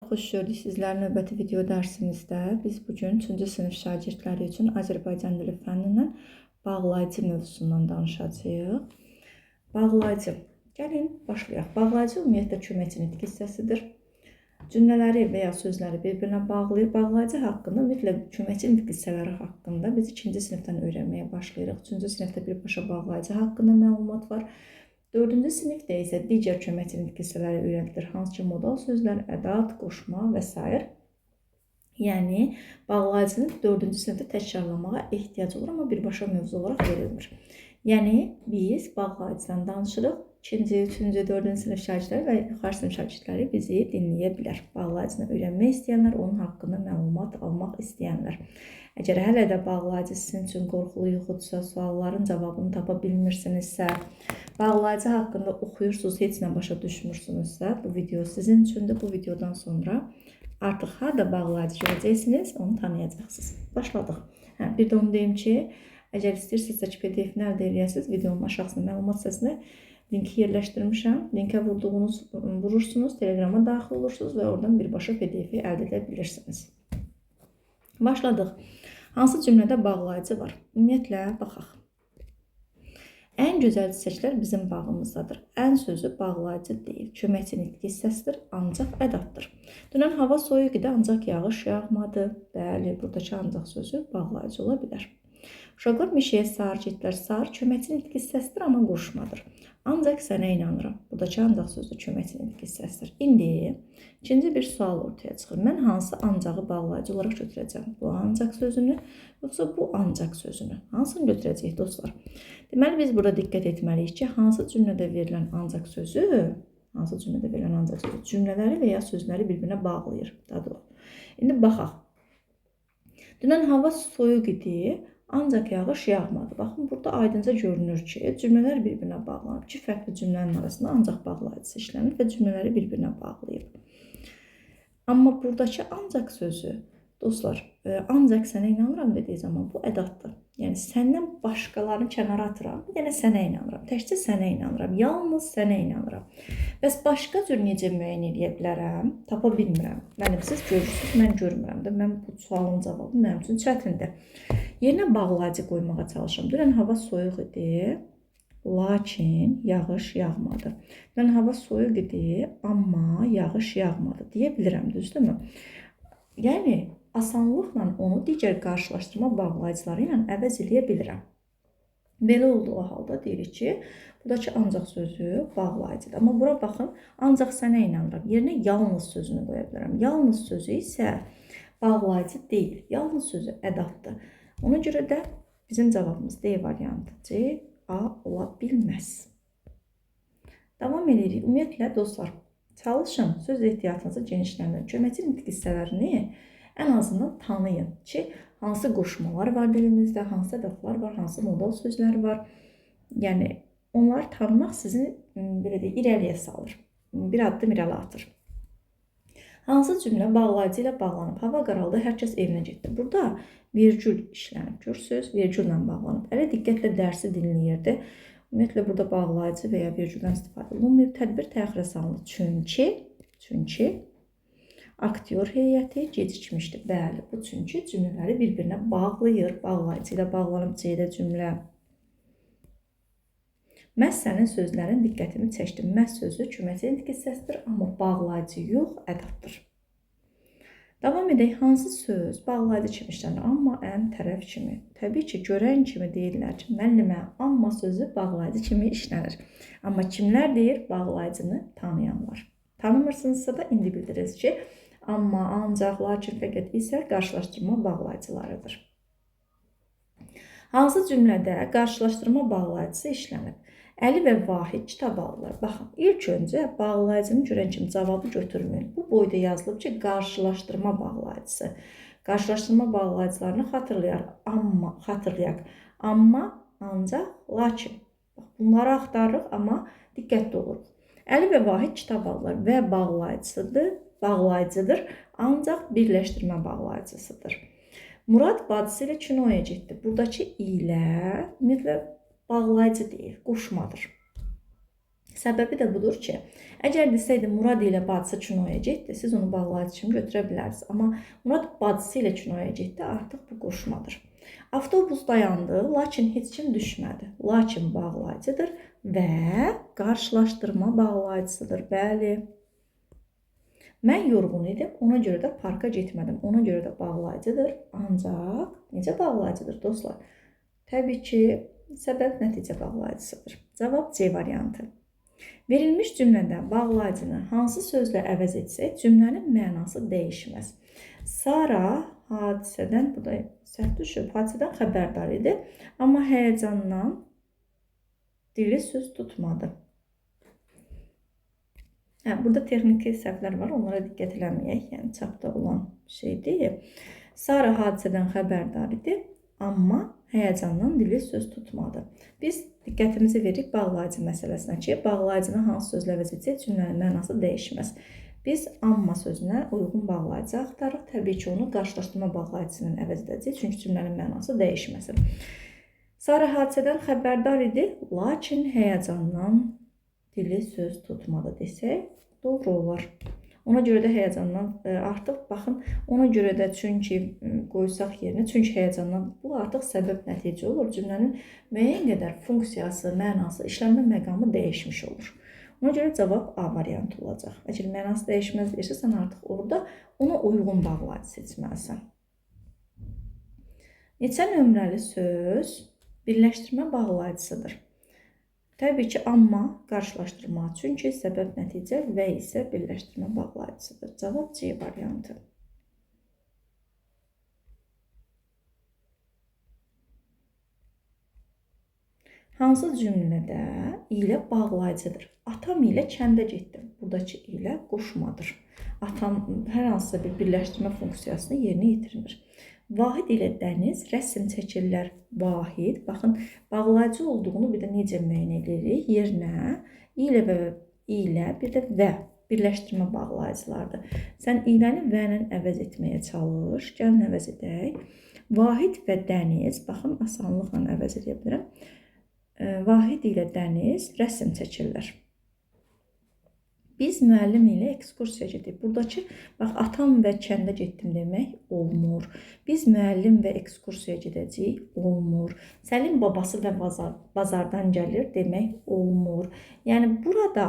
Xoş gördük sizlər növbəti video dərsimizdə. Biz bugün 3-cü sinif şagirdləri üçün Azərbaycan dili fənnindən bağlayıcı mövzusundan danışacağıq. Bağlayıcı. Gəlin başlayaq. Bağlayıcı ümumiyyətlə köməkçi nitq hissəsidir. Cümlələri və ya sözləri bir-birinə bağlayır. Bağlayıcı haqqında, ümumiyyətlə köməkçi nitq hissələri haqqında biz 2-ci sinifdən öyrənməyə başlayırıq. 3-cü sinifdə birbaşa bağlayıcı haqqında məlumat var. 4-cü sinifdə isə digər köməkçi nitq hissələri öyrənilir. Hansı ki, modal sözlər, ədat, qoşma və s. Yəni, bağlayıcını 4-cü sinifdə təkrarlamağa ehtiyac olur, amma birbaşa mövzu olaraq verilmir. Yəni, biz bağlayıcıdan danışırıq. 2-ci, 3-cü, 4-cü sinif şagirdləri və yuxarı sinif şagirdləri bizi dinləyə bilər. Bağlayıcını öyrənmək istəyənlər, onun haqqında məlumat almaq istəyənlər. Əgər hələ də bağlayıcı sizin üçün qorxulu yoxudursa, sualların cavabını tapa bilmirsinizsə, bağlayıcı haqqında oxuyursunuz, heç nə başa düşmürsünüzsə, bu video sizin üçündür. Bu videodan sonra artıq harada bağlayıcı görəcəksiniz, onu tanıyacaqsınız. Başladıq. Bir də onu deyim ki, əgər istəyirsinizsə ki, PDF-ni əldə edəsiniz, videonun aşağısında məlumat hissəsinə linki yerləşdirmişəm. Linkə vurursunuz, Telegrama daxil olursunuz və oradan birbaşa PDF-i əldə edə bilirsiniz. Başladıq. Hansı cümlədə bağlayıcı var? Ümumiyyətlə, baxaq. Ən gözəl çiçəklər bizim bağımızdadır. Ən sözü bağlayıcı deyil. Köməkçi nitq hissəsidir, ancaq ədatdır. Dünən hava soyuq idi, ancaq yağış yağmadı. Bəli, buradakı ancaq sözü bağlayıcı ola bilər. Uşaqlar meşəyə sarı getdilər. Sarı köməkçi nitq hissəsidir, amma qoşmadır. Ancaq sənə inanıram. Buradakı ancaq sözü köməkçi nitq hissəsidir. İndi ikinci bir sual ortaya çıxır. Mən hansı ancağı bağlayıcı olaraq götürəcəm? Bu ancaq sözünü, yoxsa bu ancaq sözünü? Hansını götürəcəyik dostlar? Deməli, biz burada diqqət etməliyik ki, hansı cümlədə verilən ancaq sözü, cümlələri və ya sözləri bir-birinə bağlayır. İndi baxaq. Dünən hava soyuq idi, ancaq yağış yağmadı. Baxın, burada aydınca görünür ki, cümlələr bir-birinə bağlanıb. İki fərqli cümlənin arasında ancaq bağlayıcısı işlənir və cümlələri bir-birinə bağlayıb. Amma buradakı ancaq sözü, dostlar, ancaq sənə inanıram dediyi zaman bu ədatdır. Yəni, səndən başqalarını kənara atıram, yəni sənə inanıram. Təkcə sənə inanıram, yalnız sənə inanıram. Bəs başqa cür necə müəyyən edə bilərəm? Tapa bilmirəm. Mənim siz görürsünüz, mən görmürəm də. Mən bu sualın cavabı mənim üçün çətindir. Yerinə bağlayıcı qoymağa çalışıram. Dünən hava soyuq idi, lakin yağış yağmadı. Dünən hava soyuq idi, amma yağış yağmadı deyə bilirəm, düzdürmü? Yəni, asanlıqla onu digər qarşılaşdırma bağlayıcıları ilə əvəz eləyə bilirəm. Belə olduğu halda deyirik ki, buradakı ancaq sözü bağlayıcıdır. Amma bura baxın, ancaq sənə inanıram. Yerinə yalnız sözünü qoya bilərəm. Yalnız sözü isə bağlayıcı deyil. Yalnız sözü ədatdır. Ona görə də bizim cavabımız D variantı C, A ola bilməz. Davam edirik. Ümumiyyətlə, dostlar, çalışın, söz ehtiyatınızı genişləndirin. Köməkçi nitq hissələrini ən azından tanıyın ki, hansı qoşmalar var dilimizdə, hansı ədatlar var, hansı modal sözlər var. Yəni, onları tanımaq sizi irəliyə salır. Bir addım irəli atır. Hansı cümlə bağlayıcı ilə bağlanıb? Hava qaraldı, hər kəs evinə getdi. Burada vergül işlənib. Görürsünüz, vergülla bağlanıb. Elə diqqətlə dərsi dinləyirdi. Ümumiyyətlə, burada bağlayıcı və ya vergüldən istifadə olunmuyor. Tədbir təxirə salınır. Çünki aktyor heyəti gecikmişdi. Bəli, bu çünki cümlələri bir-birinə bağlayır. Bağlayıcı ilə bağlanıb C-də cümlə. Məhz sənin sözlərin diqqətimi çəkdi. Məhz sözü köməkçi nitq hissəsidir, amma bağlayıcı yox, ədatdır. Davam edək. Hansı söz bağlayıcı kimi işlənir, amma ən tərəf kimi? Təbii ki, görən kimi deyirlər ki, müəllimə, amma sözü bağlayıcı kimi işlənir. Amma kimlər deyir? Bağlayıcını tanıyanlar. Tanımırsınızsa da indi bildirirsiniz ki, amma, ancaq, lakin, fəqət isə qarşılaşdırma bağlayıcılarıdır. Hansı cümlədə qarşılaşdırma bağlayıcısı işlənib? Əli və Vahid kitab alırlar. Baxın, ilk öncə bağlayıcını görən kimi cavabı götürməyin. Bu boyda yazılıb ki, qarşılaşdırma bağlayıcısı. Qarşılaşdırma bağlayıcılarını xatırlayaq. Amma, ancaq, lakin. Bunları axtarırıq, amma diqqətli oluruq. Əli və Vahid kitab alırlar və bağlayıcıdır, ancaq birləşdirmə bağlayıcısıdır. Murad bacısı ilə kinoya getdi. Buradakı ilə, ümumiyyətlə, bağlayıcı deyil, qoşmadır. Səbəbi də budur ki, əgər desəydi Murad ilə bacısı kinoya getdi, siz onu bağlayıcı kimi götürə bilərsiniz. Amma Murad bacısı ilə kinoya getdi, artıq bu qoşmadır. Avtobus dayandı, lakin heç kim düşmədi. Lakin bağlayıcıdır və qarşılaşdırma bağlayıcısıdır. Bəli. Mən yorğun idim, ona görə də parka getmədim. Ona görə də bağlayıcıdır. Ancaq necə bağlayıcıdır dostlar? Təbii ki, səbəb-nəticə bağlayıcısıdır. Cavab C variantı. Verilmiş cümlədə bağlayıcını hansı sözlə əvəz etsək, cümlənin mənası dəyişməz. Sara hadisədən, bu da səhv düşüb, hadisədən xəbərdar idi, amma həyəcandan dili söz tutmadı. Burada texniki səhvlər var, onlara diqqət eləməyək, yəni çapda olan şeydir. Sara hadisədən xəbərdar idi, amma həyəcandan dili söz tutmadı. Biz diqqətimizi veririk bağlayıcı məsələsinə ki, bağlayıcını hansı sözlə əvəz etsək, cümlənin mənası dəyişməz. Biz amma sözünə uyğun bağlayıcı axtarırıq. Təbii ki, onu qarşılaşdırma bağlayıcısının əvəz edəcək, çünki cümlənin mənası dəyişməsin. Sara hadisədən xəbərdar idi, lakin həyəcandan dili söz tutmadı desək, doğru olar. Ona görə də həyəcandan artıq, baxın, ona görə də çünki qoysaq yerinə, çünki həyəcandan bu artıq səbəb-nəticə olur. Cümlənin müəyyən qədər funksiyası, mənası, işlənmə məqamı dəyişmiş olur. Ona görə cavab A variantı olacaq. Əgər mənası dəyişməz deyirsə, sən artıq orada ona uyğun bağlayıcı seçməlisən. Neçə nömrəli söz birləşdirmə bağlayıcısıdır? Təbii ki, amma qarşılaşdırma, çünki səbəb-nəticə və isə birləşdirmə bağlayıcısıdır. Cavab C variantı. Hansı cümlədə ilə bağlayıcıdır? Atam ilə kəndə getdim. Buradakı ilə qoşmadır. Atam hər hansısa bir birləşdirmə funksiyasını yerinə yetirmir. Vahid ilə Dəniz rəsm çəkirlər. Vahid, baxın, bağlayıcı olduğunu bir də necə müəyyən edirik? Yerinə ilə, bir də və birləşdirmə bağlayıcılardır. Sən iləni və ilə əvəz etməyə çalış. Gəlin əvəz edək. Vahid və Dəniz, baxın, asanlıqla əvəz edə bilirəm. Vahid ilə Dəniz rəsm çəkirlər. Biz müəllim ilə ekskursiya gedirik. Buradakı, bax, atam və kəndə getdim demək olmur. Biz müəllim və ekskursiya gedəcəyik, olmur. Səlim babası və bazardan gəlir demək olmur. Yəni, burada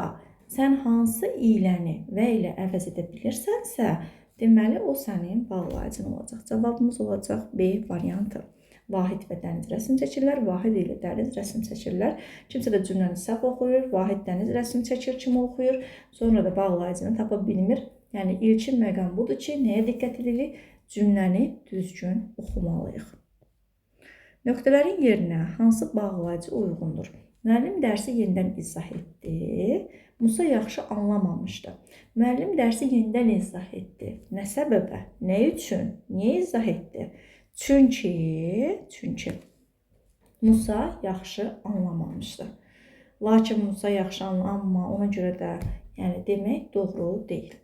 sən hansı iləni və ilə əvəz edə bilirsənsə, deməli, o sənin bağlayıcın olacaq. Cavabımız olacaq B variantı. Vahid və Dəniz rəsm çəkirlər, Vahid ilə Dəniz rəsm çəkirlər. Kimsə də cümləni səhv oxuyur, Vahid Dəniz rəsm çəkir kimi oxuyur, sonra da bağlayıcını tapa bilmir. Yəni, ilkin məqam budur ki, nəyə diqqət edirik? Cümləni düzgün oxumalıyıq. Nöqtələrin yerinə hansı bağlayıcı uyğundur? Müəllim dərsi yenidən izah etdi. Musa yaxşı anlamamışdı. Müəllim dərsi yenidən izah etdi. Nə səbəbə? Nə üçün? Niyə izah etdi? Çünki Musa yaxşı anlamamışdı. Lakin Musa yaxşı anlamama, ona görə də demək doğru deyil.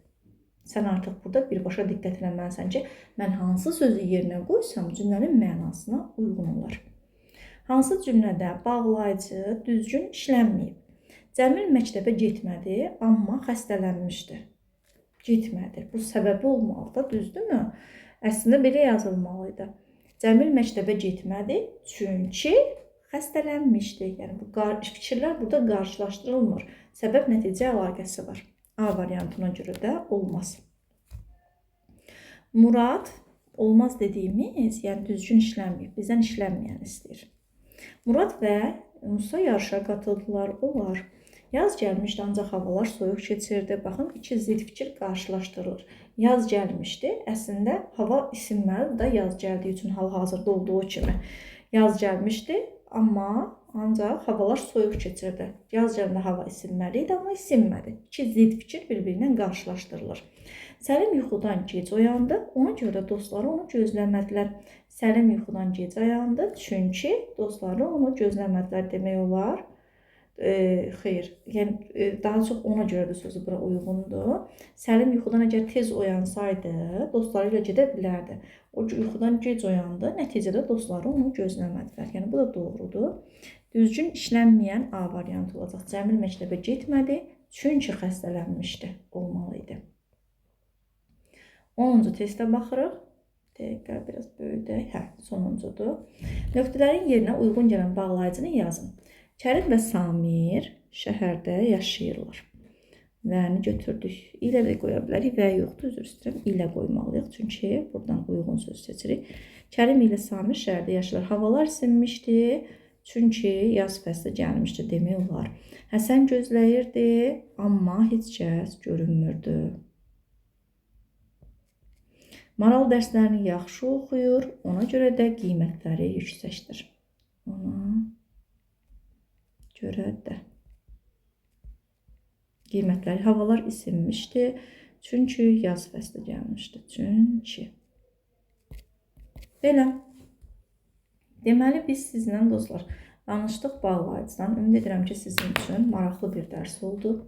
Sən artıq burada birbaşa diqqət eləməlisən ki, mən hansı sözü yerinə qoysam, cümlənin mənasına uyğun olar. Hansı cümlədə bağlayıcı düzgün işlənməyib? Cəmil məktəbə getmədi, amma xəstələnmişdi. Getmədi. Bu səbəbi olmalıdır, düzdürmü? Əslində belə yazılmalıydı. Cəmil məktəbə getmədi, çünki xəstələnmişdi. Yəni, bu fikirlər burada qarşılaşdırılmır. Səbəb-nəticə əlaqəsi var. A variantına görə də olmaz. Murad, olmaz dediyimiz, yəni düzgün işlənməyib, bizdən işlənməyən istəyir. Murad və Musa yarışa qatıldılar, olar. Yaz gəlmişdi, ancaq havalar soyuq keçirdi. Baxın, iki zidd fikir qarşılaşdırılır. Yaz gəlmişdi, əslində hava isinməlidir da yaz gəldiyi üçün hal-hazırda olduğu kimi. Yaz gəlmişdi, amma ancaq havalar soyuq keçirdi. Yaz gələndə hava isinməli idi, amma isinmədi. İki zidd fikir bir-birindən qarşılaşdırılır. Səlim yuxudan gec oyandı, ona görə dostları onu gözləmədilər. Səlim yuxudan gec oyandı, çünki dostları onu gözləmədilər demək olar. xeyr, yəni daha çox ona görə də sözü bura uyğundur. Səlim yuxudan əgər tez oyansaydı, dostları ilə gedə bilərdi. O yuxudan gec oyandı, nəticədə dostları onu gözləmədilər. Yəni bu da doğrudur. Düzgün işlənməyən A variantı olacaq. Cəmil məktəbə getmədi, çünki xəstələnmişdi, olmalı idi. 10-cu testə baxırıq. Dəqiqə biraz böyüdək. Sonuncudur. Nöqtələrin yerinə uyğun gələn bağlayıcını yazın. Kərim və Samir şəhərdə yaşayırlar. Və-ni götürdük. İlə də qoya bilərik və yoxdur, üzr istəyirəm. İlə qoymalıyıq, çünki buradan uyğun söz seçirik. Kərim ilə Samir şəhərdə yaşayırlar. Havalar isinmişdi, çünki yaz fəsli gəlmişdi demək olar. Həsən gözləyirdi, amma heç kəs görünmürdü. Maral dərslərini yaxşı oxuyur, ona görə də qiymətləri yüksəkdir. Ona görə də qiymətləri, havalar isinmişdi, çünki yaz fəsli gəlmişdi. Çünki. Belə. Deməli, biz sizinlə dostlar danışdıq bağlayıcıdan. Ümid edirəm ki, sizin üçün maraqlı bir dərs oldu.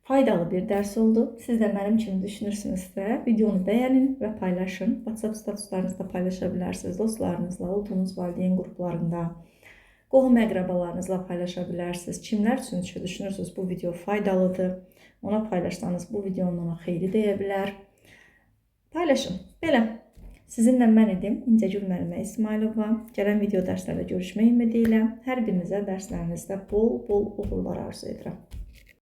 Faydalı bir dərs oldu. Siz də mənim kimi düşünürsünüzsə, videonu bəyənin və paylaşın. WhatsApp statuslarınızda paylaşa bilərsiniz. Dostlarınızla, olduğunuz valideyn qruplarında, qohum-əqrabalarınızla paylaşa bilərsiniz. Kimlər üçün düşünürsünüz bu video faydalıdır? Ona paylaşsanız bu videonun ona xeyri deyə bilər. Paylaşın. Belə. Sizinlə mən idim. İncəgül müəllimə İsmailova. Gələn video dərslərdə görüşmək ümidi ilə hər birinizə dərslərinizdə bol-bol uğurlar arzu edirəm.